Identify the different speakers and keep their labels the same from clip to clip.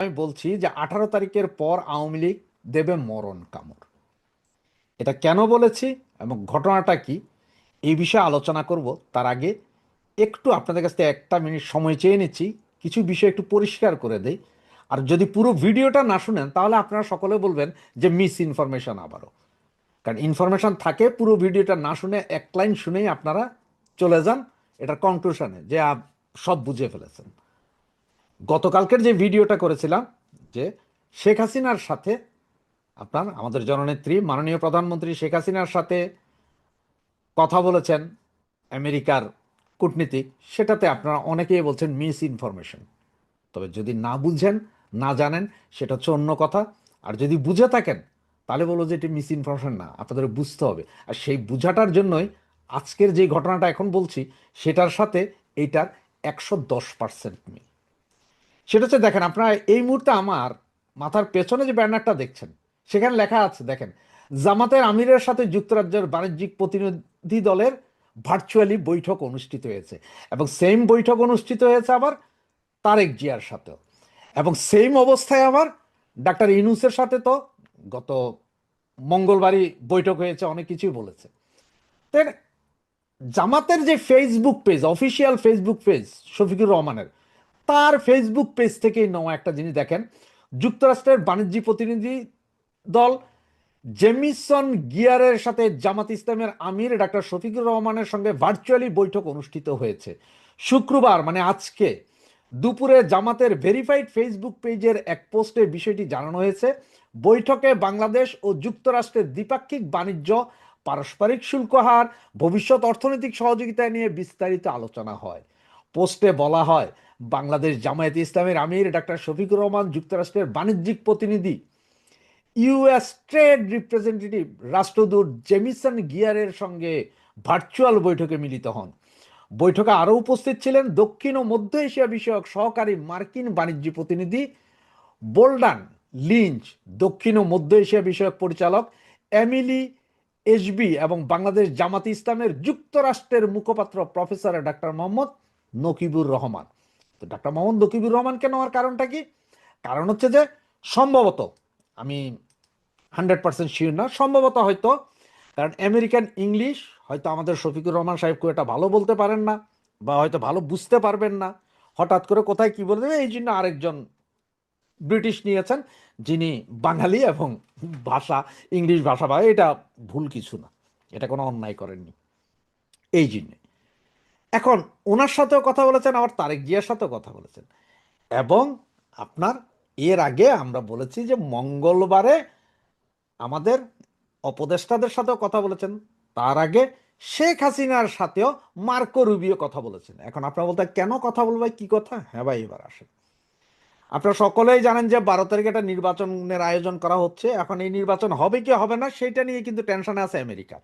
Speaker 1: আমি বলছি যে 18 তারিখের পর আওয়ামী লীগ দেবে মরণ কামড়। এটা কেন বলেছি এবং ঘটনাটা কি এই বিষয়ে আলোচনা করব, তার আগে একটু আপনাদের কাছ থেকে 1 মিনিট সময় চেয়ে নিচ্ছি, কিছু বিষয় একটু পরিষ্কার করে দেই। আর যদি পুরো ভিডিওটা না শুনেন তাহলে আপনারা সকলে বলবেন যে মিস ইনফরমেশন আবারও। কারণ ইনফরমেশন থাকে, পুরো ভিডিওটা না শুনে 1 লাইন শুনেই আপনারা চলে যান এটার কনক্লুশনে যে সব বুঝে ফেলেছেন। গতকালকের যে ভিডিওটা করেছিলাম যে শেখ হাসিনার সাথে আমাদের জননেত্রী মাননীয় প্রধানমন্ত্রী শেখ হাসিনার সাথে কথা বলেছেন আমেরিকার কূটনীতিক, সেটাতে আপনারা অনেকেই বলছেন মিস ইনফরমেশন। তবে যদি না বুঝেন, না জানেন, সেটা হচ্ছে অন্য কথা। আর যদি বুঝে থাকেন তাহলে বলবো যে এটি মিস ইনফরমেশন না, আপনাদের বুঝতে হবে। আর সেই বুঝাটার জন্যই আজকের যে ঘটনাটা এখন বলছি সেটার সাথে এইটার 110% মিল। সেটা হচ্ছে, দেখেন আপনারা এই মুহূর্তে আমার মাথার পেছনে যে ব্যানারটা দেখছেন সেখানে লেখা আছে, দেখেন, জামাতের আমিরের সাথে যুক্তরাজ্যের বাণিজ্যিক প্রতিনিধি দলের ভার্চুয়ালি বৈঠক অনুষ্ঠিত হয়েছে। এবং সেম বৈঠক অনুষ্ঠিত হয়েছে আবার তারেক জিয়ার সাথেও। এবং সেম অবস্থায় আবার ডাক্তার ইউনূসের সাথে তো গত মঙ্গলবারই বৈঠক হয়েছে, অনেক কিছুই বলেছে। তাই জামাতের যে Facebook page, official Facebook page Shafiqur রহমানের, তার ফেসবুক পেজ থেকেই নেওয়া একটা জিনিস দেখেন, যুক্তরাষ্ট্রের বাণিজ্যিক প্রতিনিধি দল জেমিসন গিয়ারের সাথে জামাত ইসলামের আমির ডাক্তার শফিকুর রহমানের সঙ্গে ভার্চুয়ালি বৈঠক অনুষ্ঠিত হয়েছে শুক্রবার, মানে আজকে দুপুরে। জামাতের ভেরিফাইড ফেসবুক পেজের এক পোস্টে বিষয়টি জানানো হয়েছে। বৈঠকে বাংলাদেশ ও যুক্তরাষ্ট্রের দ্বিপাক্ষিক বাণিজ্য, পারস্পরিক শুল্ক হার, ভবিষ্যৎ অর্থনৈতিক সহযোগিতা নিয়ে বিস্তারিত আলোচনা হয়। পোস্টে বলা হয়, বাংলাদেশ জামায়াত ইসলামের আমির ডাক্তার শফিকুর রহমান যুক্তরাষ্ট্রের বাণিজ্যিক প্রতিনিধি ইউএস ট্রেড রিপ্রেজেন্টেটিভ রাষ্ট্রদূত জেমিসন গিয়ারের সঙ্গে ভার্চুয়াল বৈঠকে মিলিত হন। বৈঠকে আরও উপস্থিত ছিলেন দক্ষিণ ও মধ্য এশিয়া বিষয়ক সহকারী মার্কিন বাণিজ্য প্রতিনিধি বোল্ডান লিঞ্চ, দক্ষিণ ও মধ্য এশিয়া বিষয়ক পরিচালক এমিলি এসবি এবং বাংলাদেশ জামাত ইসলামের যুক্তরাষ্ট্রের মুখপাত্র প্রফেসর ডাক্তার মোহাম্মদ নকিবুর রহমান। তো ডাক্তার মোহাম্মদ নকিবুর রহমানকে নেওয়ার কারণটা কি? কারণ হচ্ছে যে সম্ভবত, আমি 100% শিওর না, সম্ভবত হয়তো কারণ আমেরিকান ইংলিশ হয়তো আমাদের শফিকুর রহমান সাহেব খুব একটা ভালো বলতে পারেন না, বা হয়তো ভালো বুঝতে পারবেন না, হঠাৎ করে কোথায় কি বলে দেবে, এই জন্য আরেকজন ব্রিটিশ নিয়েছেন যিনি বাঙালি এবং ভাষা, ইংলিশ ভাষা, বা এটা ভুল কিছু না, এটা কোনো অন্যায় করেননি এই জন্যে। এখন ওনার সাথেও কথা বলেছেন, আবার তারেক জিয়ার সাথেও কথা বলেছেন। এবং আপনার এর আগে আমরা বলেছি যে মঙ্গলবারে আমাদের উপদেষ্টাদের সাথেও কথা বলেছেন, তার আগে শেখ হাসিনার সাথেও মার্কো রুবিও কথা বলেছেন। এখন আপনারা বলতে কেন কথা বলবে, কি কথা? হ্যাঁ ভাই, এবার আসেন। আপনারা সকলেই জানেন যে 12 তারিখে একটা নির্বাচনের আয়োজন করা হচ্ছে। এখন এই নির্বাচন হবে কি হবে না সেটা নিয়ে কিন্তু টেনশনে আছে আমেরিকা।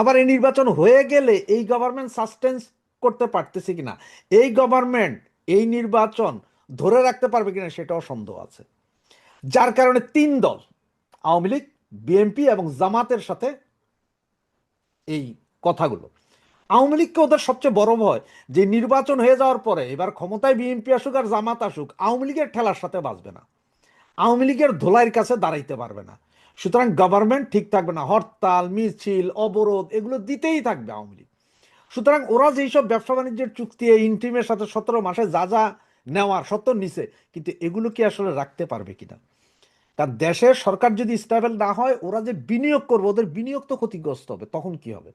Speaker 1: আবার এই নির্বাচন হয়ে গেলে এই গভর্নমেন্ট সাস্টেন্স করতে পারতেছে কিনা, এই গভর্নমেন্ট এই নির্বাচন ধরে রাখতে পারবে কিনা সেটাও সন্দেহ আছে। যার কারণে 3 দল, আওয়ামী লীগ, বিএনপি এবং জামাতের সাথে এই কথাগুলো। আওয়ামী লীগকে ওদের সবচেয়ে বড় ভয় যে নির্বাচন হয়ে যাওয়ার পরে এবার ক্ষমতায় বিএনপি আসুক আর জামাত আসুক, আওয়ামী লীগের ঠেলার সাথে বাঁচবে না, আওয়ামী লীগের ধোলাইয়ের কাছে দাঁড়াইতে পারবে না। সুতরাং গভর্নমেন্ট ঠিক থাকবে না, হরতাল, মিছিল, অবরোধ এগুলো দিতেই থাকবে আওয়ামী লীগ। সুতরাং ওরা যেই সব ব্যবসা বাণিজ্যের চুক্তি ইন্টিমের সাথে 17 মাসে যা যা নেওয়ার সত্য নিছে, কিন্তু এগুলো কি আসলে রাখতে পারবে কিনা? কারণ দেশের সরকার যদি স্টেবল না হয়, ওরা যে বিনিয়োগ করবে ওদের বিনিয়োগ তো ক্ষতিগ্রস্ত হবে, তখন কি হবে?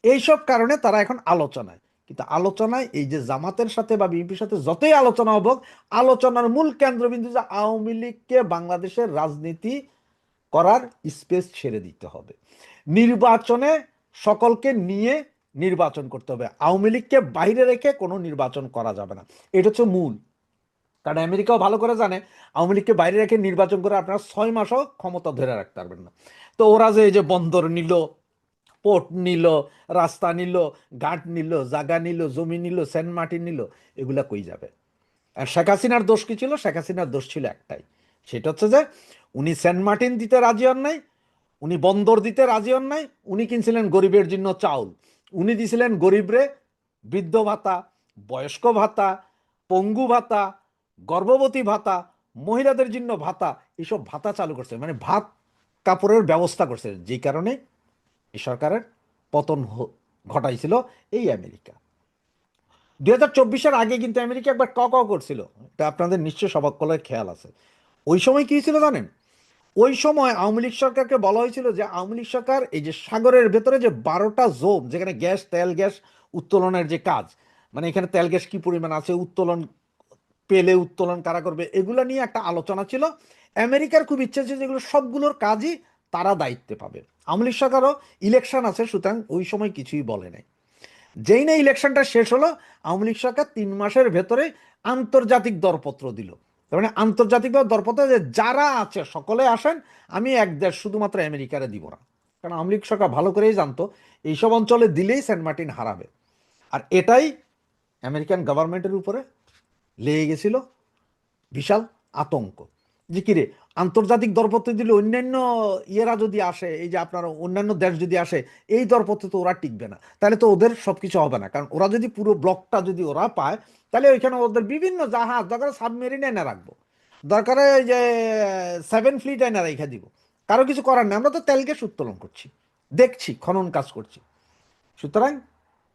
Speaker 1: এইসব কারণে তারা এখন আলোচনায়। কিন্তু আলোচনায় এই যে জামাতের সাথে বা বিএনপির সাথে যতই আলোচনা হবে, আলোচনার মূল কেন্দ্রবিন্দু যে আওয়ামী লীগকে বাংলাদেশের রাজনীতি করার স্পেস ছেড়ে দিতে হবে, নির্বাচনে সকলকে নিয়ে নির্বাচন করতে হবে, আওয়ামী লীগকে বাইরে রেখে কোনো নির্বাচন করা যাবে না। এটা হচ্ছে মূল। কারণ আমেরিকাও ভালো করে জানে আওয়ামী লীগকে বাইরে রেখে নির্বাচন করে আপনারা 6 মাসও ক্ষমতা ধরে রাখতে পারবেন না। তো ওরা যে এই যে বন্দর নিল, পোর্ট নিল, রাস্তা নিল, ঘাট নিল, জায়গা নিল, জমি নিল, সেন্ট মার্টিন নিল, এগুলা কই যাবে? আর শেখ হাসিনার দোষ কি ছিল? শেখ হাসিনার দোষ ছিল একটাই, সেটা হচ্ছে যে উনি সেন্ট মার্টিন দিতে রাজি হন নাই, উনি বন্দর দিতে রাজি হন নাই, উনি কিনছিলেন গরিবের জন্য চাউল, উনি দিছিলেন গরিবরে বৃদ্ধ ভাতা, বয়স্ক ভাতা, পঙ্গু ভাতা, গর্ভবতী ভাতা, মহিলাদের জন্য ভাতা, এইসব ভাতা চালু করছে, মানে ভাত কাপড়ের ব্যবস্থা করছে, যে কারণে এই সরকারের পতন ঘটাইছিল এই আমেরিকা। 2024-এর আগে কিন্তু আমেরিকা একবার করছিল, এটা আপনাদের নিশ্চয় সবাই খেয়াল আছে। ওই সময় কি ছিল জানেন? ওই সময় আওয়ামী লীগ সরকারকে বলা হয়েছিল যে আওয়ামী লীগ সরকার এই যে সাগরের ভেতরে যে 12টা জোন, যেখানে গ্যাস, তেল গ্যাস উত্তোলনের যে কাজ, মানে এখানে তেল গ্যাস কি পরিমাণ আছে, উত্তোলন পেলে উত্তোলন কারা করবে, এগুলো নিয়ে একটা আলোচনা ছিল। আমেরিকার খুব ইচ্ছে ছিল যেগুলো সবগুলোর কাজই তারা দায়িত্বে পাবে। আওয়ামী লীগ সরকারও ইলেকশন আছে, সুতরাং ওই সময় কিছুই বলে নাই। যেই না ইলেকশনটা শেষ হলো, আওয়ামী লীগ সরকার 3 মাসের ভেতরে আন্তর্জাতিক দরপত্র দিল। তার মানে আন্তর্জাতিকভাবে দরপত্র যে যারা আছে সকলে আসেন, আমি এক দেশ শুধুমাত্র আমেরিকারে দিব না। কারণ আওয়ামী লীগ সরকার ভালো করেই জানতো এইসব অঞ্চলে দিলেই সেন্ট মার্টিন হারাবে। আর এটাই আমেরিকান গভর্নমেন্টের উপরে লেগে গেছিল বিশাল আতঙ্ক, যে কিরে আন্তর্জাতিক দরপত্র দিলে অন্যান্য ইয়েরা যদি আসে, এই যে আপনার অন্যান্য দেশ যদি আসে, এই দরপত্রে তো ওরা টিকবে না, তাহলে তো ওদের সবকিছু হবে না। কারণ ওরা যদি পুরো ব্লকটা যদি ওরা পায়, তাহলে ওইখানে ওদের বিভিন্ন জাহাজ, দরকার সাবমেরিন এনে রাখবো, দরকারে যে 7 ফ্লিট এনে রেখে দিব, কারো কিছু করার নেই, আমরা তো তেল গ্যাস উত্তোলন করছি, দেখছি, খনন কাজ করছি। সুতরাং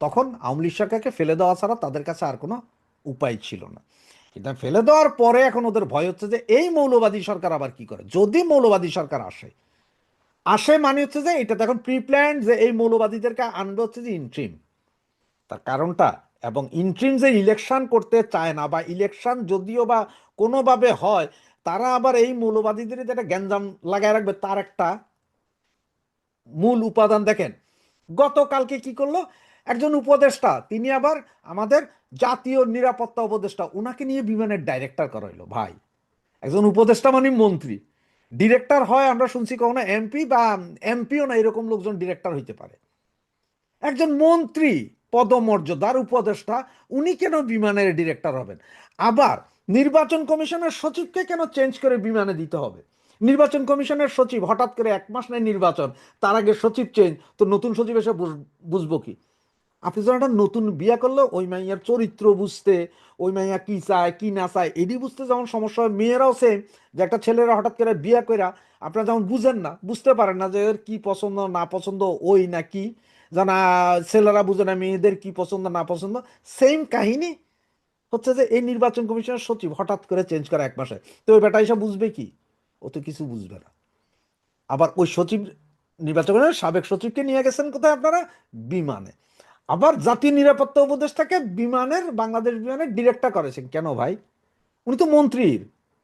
Speaker 1: তখন আওয়ামী লীগ সরকারকে ফেলে দেওয়া ছাড়া তাদের কাছে আর কোনো উপায় ছিল না। কিন্তু ফেলে দেওয়ার পরে এখন ওদের ভয় হচ্ছে যে এই মৌলবাদী সরকার আবার কি করে, যদি মৌলবাদী সরকার আসে, মানে হচ্ছে যে এটা এখন প্রি প্ল্যান, যে এই মৌলবাদীদেরকে আনবে হচ্ছে যে ইন্ট্রিম, তার কারণটা, এবং ইন্ট্রিম যে ইলেকশন করতে চায় না, বা ইলেকশন যদিও বা কোনোভাবে হয়, তারা আবার এই মৌলবাদীদের যেটা গ্যাঞ্জাম লাগায় রাখবে, তার একটা মূল উপাদান দেখেন। গতকালকে কি করলো একজন উপদেষ্টা, তিনি আবার আমাদের জাতীয় নিরাপত্তা উপদেষ্টা, উনাকে নিয়ে বিমানের ডাইরেক্টর করা হইলো। ভাই, একজন উপদেষ্টা মানে মন্ত্রী, ডিরেক্টর হয় আমরা শুনছি কখনো এমপি, বা এমপিও না এরকম লোকজন ডিরেক্টর হইতে পারে। একজন মন্ত্রী পদমর্যাদার উপদেষ্টা, উনি কেন বিমানের ডিরেক্টর হবেন? আবার নির্বাচন কমিশনের সচিবকে কেন চেঞ্জ করে বিমানে দিতে হবে? নির্বাচন কমিশনের সচিব হঠাৎ করে 1 মাস নেই নির্বাচন, তার আগে সচিব চেঞ্জ, তো নতুন সচিব এসে বুঝবো কি? আপনি যখন একটা নতুন বিয়া করলে ওই মাইয়ার চরিত্র বুঝতে, ওই মাইয়া কি চায় কি না চায় এটি বুঝতে যেমন সমস্যা হয়, মেয়েরাও সেম, যে একটা ছেলেরা হঠাৎ করে বিয়া কইরা আপনারা যেমন বুঝেন না, বুঝতে পারেন না যে এর কি পছন্দ না পছন্দ, ওই না কি জানা, ছেলেরা বুঝে না মেয়েদের কি পছন্দ না পছন্দ। সেম কাহিনী হচ্ছে যে এই নির্বাচন কমিশনের সচিব হঠাৎ করে চেঞ্জ করা 1 মাসে, তো ওই বেটা এসে বুঝবে কি? ও তো কিছু বুঝবে না। আবার ওই সচিব, নির্বাচন কমিশনের সাবেক সচিবকে নিয়ে গেছেন কোথায় আপনারা? বিমানে। আবার জাতীয় নিরাপত্তা উপদেষ্টাকে বিমানের, বাংলাদেশ বিমানের ডিরেক্টর করেছেন কেন ভাই? উনি তো মন্ত্রীর,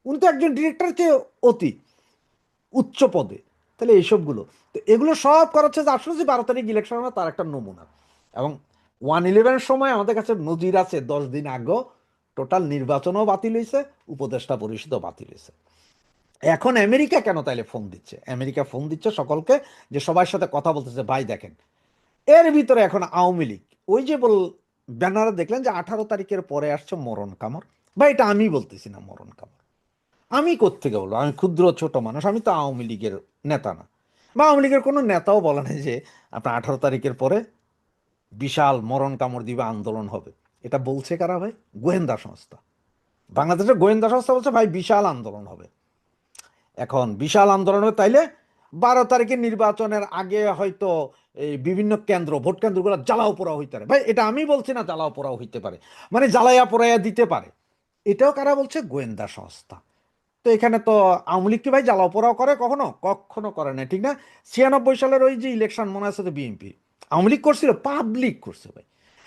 Speaker 1: উনি তো একজন ডিরেক্টর চেয়ে অতি উচ্চ পদে। তাহলে এইসবগুলো, তো এগুলো সব করা হচ্ছে যে আসলে যে 12 তারিখ ইলেকশন হবে তার একটা নমুনা। এবং 1/11 সময় আমাদের কাছে নজির আছে, 10 দিন আগেও টোটাল নির্বাচনও বাতিল হয়েছে, উপদেষ্টা পরিষদও বাতিল হয়েছে। এখন আমেরিকা কেন তাইলে ফোন দিচ্ছে? আমেরিকা ফোন দিচ্ছে সকলকে, যে সবার সাথে কথা বলতেছে, ভাই দেখেন এর ভিতরে এখন আওয়ামী লীগ, ওই যে ব্যানারে দেখলেন যে 18 তারিখের পরে আসছে মরণ কামড়। ভাই এটা আমি বলতেছি না মরণ কামড়, আমি কোত্থেকে বলবো? আমি ক্ষুদ্র ছোট মানুষ, আমি তো আওয়ামী লীগের নেতা না, বা আওয়ামী লীগের কোনো নেতাও বলে নাই যে আপনার 18 তারিখের পরে বিশাল মরণ কামড় দিবে, আন্দোলন হবে। এটা বলছে কারা ভাই? গোয়েন্দা সংস্থা, বাংলাদেশের গোয়েন্দা সংস্থা বলছে ভাই বিশাল আন্দোলন হবে। এখন বিশাল আন্দোলন হবে, তাইলে 12 তারিখের নির্বাচনের আগে হয়তো এই বিভিন্ন কেন্দ্র, ভোট কেন্দ্রগুলো জ্বালাও পোড়াও হইতে পারে। ভাই এটা আমি বলছি না, জ্বালাও পোড়াও হইতে পারে, মানে জ্বালাইয়া পোড়াইয়া দিতে পারে। এটাও কারা বলছে? গোয়েন্দা সংস্থা। তো এখানে তো আওয়ামী লীগ কি ভাই জ্বালাও পোড়াও করে? কখনো কখনো করে না, ঠিক না? 96 সালের ওই যে ইলেকশন মনে আছে তো, বিএনপি আওয়ামী লীগ করছিল, পাবলিক করছে ভাই।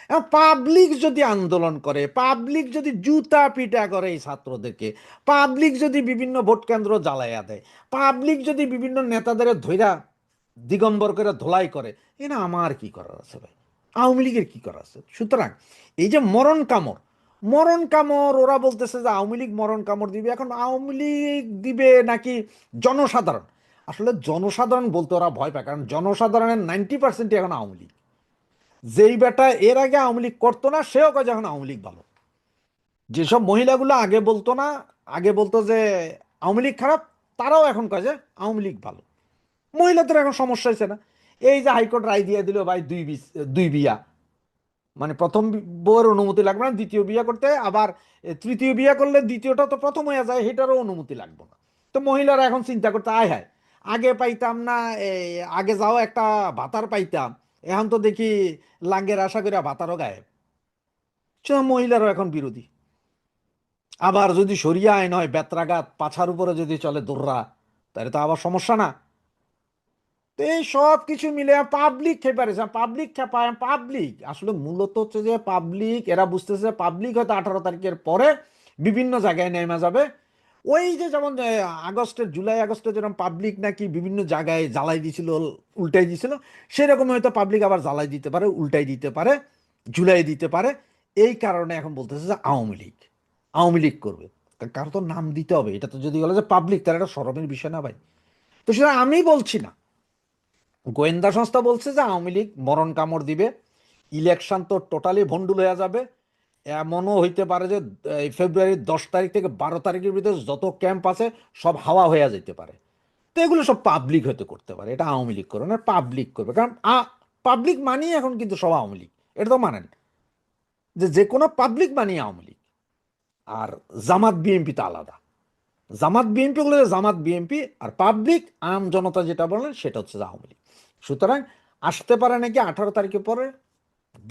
Speaker 1: এখন পাবলিক যদি আন্দোলন করে, পাবলিক যদি জুতা পিটা করে এই ছাত্রদেরকে, পাবলিক যদি বিভিন্ন ভোট কেন্দ্র জ্বালাইয়া দেয়, পাবলিক যদি বিভিন্ন নেতাদের ধৈরা দিগম্বর করে ধোলাই করে, না আমার কি করার আছে ভাই? আওয়ামী লীগের কি করার আছে? সুতরাং এই যে মরণ কামড়, মরণ কামড় ওরা বলতেছে যে আওয়ামী লীগ মরণ কামড় দিবে। এখন আওয়ামী লীগ দিবে নাকি জনসাধারণ? আসলে জনসাধারণ বলতে ওরা ভয় পায়, কারণ জনসাধারণের 90% এখন আওয়ামী লীগ। যেই বেটা এর আগে আওয়ামী লীগ করতো না, সেও কয় যখন আওয়ামী লীগ ভালো। যেসব মহিলাগুলো আগে বলতো না, আগে বলতো যে আওয়ামী লীগ খারাপ, তারাও এখন কয় যে আওয়ামী লীগ ভালো। মহিলাদের এখন সমস্যা হয়েছে না? এই যে হাইকোর্ট রায় দিয়ে দিল ভাই, দুই বিয়া, মানে প্রথম বউয়ের অনুমতি লাগবে না, দ্বিতীয় বিয়ে করতে, আবার তৃতীয় বিয়ে করলে দ্বিতীয়টা তো প্রথম হয়ে যায়, সেটারও অনুমতি লাগবে না। তো মহিলারা এখন চিন্তা করতে, আয় হায়, আগে পাইতাম না, আগে যাও একটা ভাতার পাইতাম, এখন তো দেখি লাঙ্গের আশা করে ভাতারও গায়েব। মহিলারও এখন বিরোধী। আবার যদি সরিয়া আইন হয়, বেত্রাঘাত পাছার উপরে যদি চলে দোররা, তাহলে তো আবার সমস্যা না। তো এই সব কিছু মিলে পাবলিক খেপে পারেছে, পাবলিক খেপায়, পাবলিক আসলে মূলত হচ্ছে যে পাবলিক, এরা বুঝতেছে পাবলিক হয়তো 18 তারিখের পরে বিভিন্ন জায়গায় নেমে যাবে। ওই যে যেমন আগস্টের, জুলাই আগস্টে যেরকম পাবলিক নাকি বিভিন্ন জায়গায় জ্বালাই দিছিল, উল্টাই দিছিল, সেরকম হয়তো পাবলিক আবার জ্বালাই দিতে পারে, উল্টাই দিতে পারে, ঝুলাই দিতে পারে। এই কারণে এখন বলতেছে যে আওয়ামী লীগ, আওয়ামী লীগ করবে। কারো তো নাম দিতে হবে, এটা তো যদি বলে যে পাবলিক, তার একটা শরমের বিষয় না ভাই? তো সেটা আমি বলছি না, গোয়েন্দা সংস্থা বলছে যে আওয়ামী লীগ মরণ কামড় দিবে, ইলেকশন তো টোটালি ভন্ডুল হয়ে যাবে। এমনও হইতে পারে যে এই ফেব্রুয়ারির 10 তারিখ থেকে 12 তারিখের ভিতরে যত ক্যাম্প আছে সব হাওয়া হয়ে যেতে পারে। তো এগুলো সব পাবলিক হয়তো করতে পারে, এটা আওয়ামী লীগ করবে না, পাবলিক করবে। কারণ পাবলিক মানেই এখন কিন্তু সব আওয়ামী লীগ, এটা তো মানেন যে যে কোনো পাবলিক মানেই আওয়ামী লীগ। আর জামাত বিএনপি তো আলাদা। জামাত বিএনপি গুলো জামাত বিএনপি, আর পাবলিক আম জনতা যেটা বলেন সেটা হচ্ছে আওয়ামী লীগ। সুতরাং আসতে পারে নাকি 18 তারিখের পরে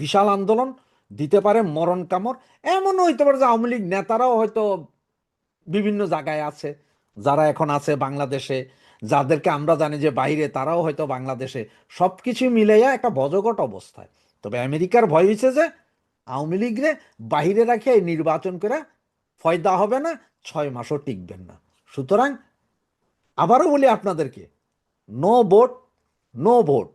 Speaker 1: বিশাল আন্দোলন, দিতে পারে মরণ কামড়। এমনও হইতে পারে যে আওয়ামী লীগ নেতারাও হয়তো বিভিন্ন জায়গায় আছে, যারা এখন আছে বাংলাদেশে, যাদেরকে আমরা জানি যে বাইরে, তারাও হয়তো বাংলাদেশে। সবকিছু মিলাইয়া একটা বজগট অবস্থায়। তবে আমেরিকার ভয় হয়েছে যে আওয়ামী লীগরে বাহিরে রাখে নির্বাচন করে ফয়দা হবে না, 6 মাসও টিকবেন না। সুতরাং আবারও বলি আপনাদেরকে, নো ভোট, নো ভোট।